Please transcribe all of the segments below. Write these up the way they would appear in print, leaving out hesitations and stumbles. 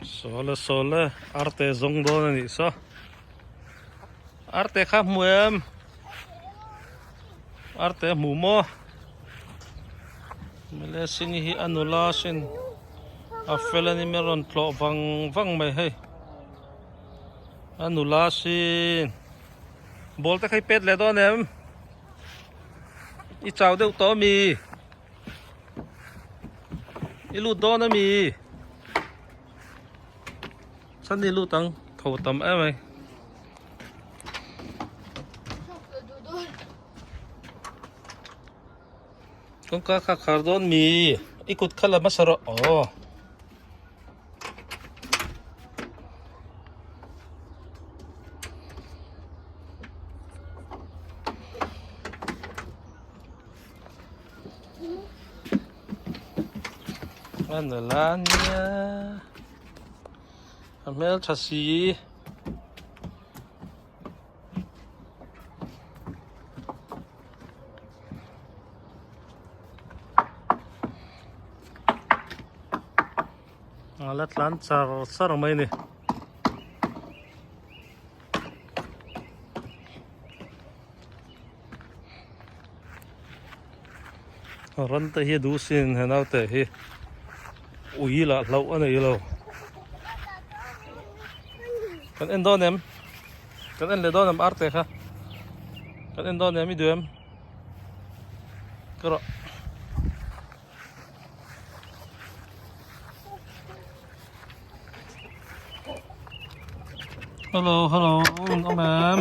Sole arte zong do ni so arte khap muem arte mumo mele sini hi anula sin afela ni meron tlo vang mai hei anula sin bolte khai pet le do nem i chau deu to mi i lu do na mi sân đi lưu tăng thầu tầm em này con cá khạc khạc đón mì ít cút khá là mất sợ ồ ăn ở lan nha Amel chassis alat lan sar mai ni ran ta hi du sin hanau te hi ui la lau ana yelo kan en do nem kan en le do nem arte kha kan en do nem mi duem kro hello ông em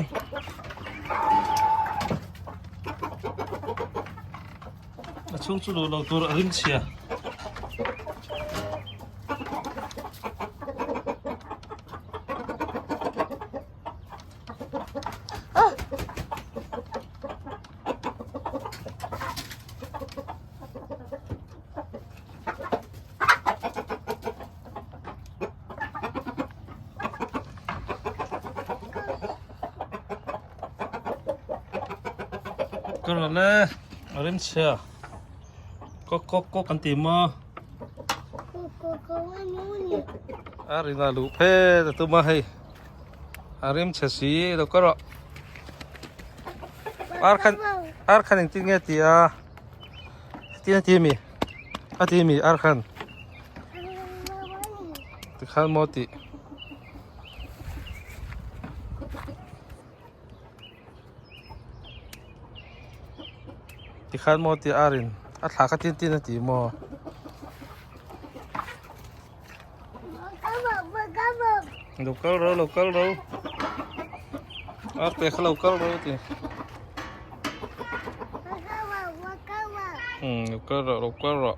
chung chu lo tur rim chia cái này rim chia có cần tìm mà ari na lu phe tu ma hay arim chasi đâu có rồi arkan tin nghe tia mi mi arkan thì khan moti thì khan moti arin at thả cái tin thì mò local đâu arte khá local đâu thì local rồi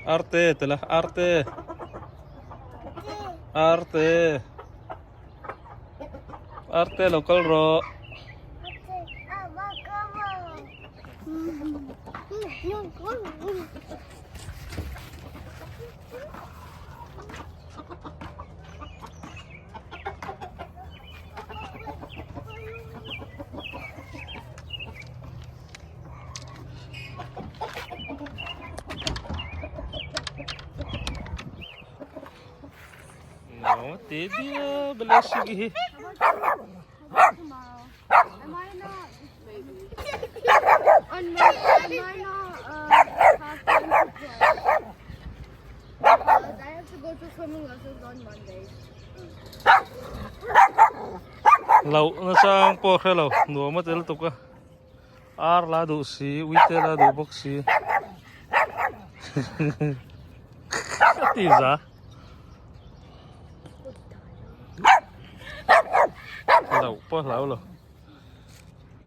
arte telah arte local rồi no tí dia beli sigi lâu nó sang po khai lâu nua mất tới tục à ar la đủ xí wite la đủ bốc xí tí giá lâu po lâu rồi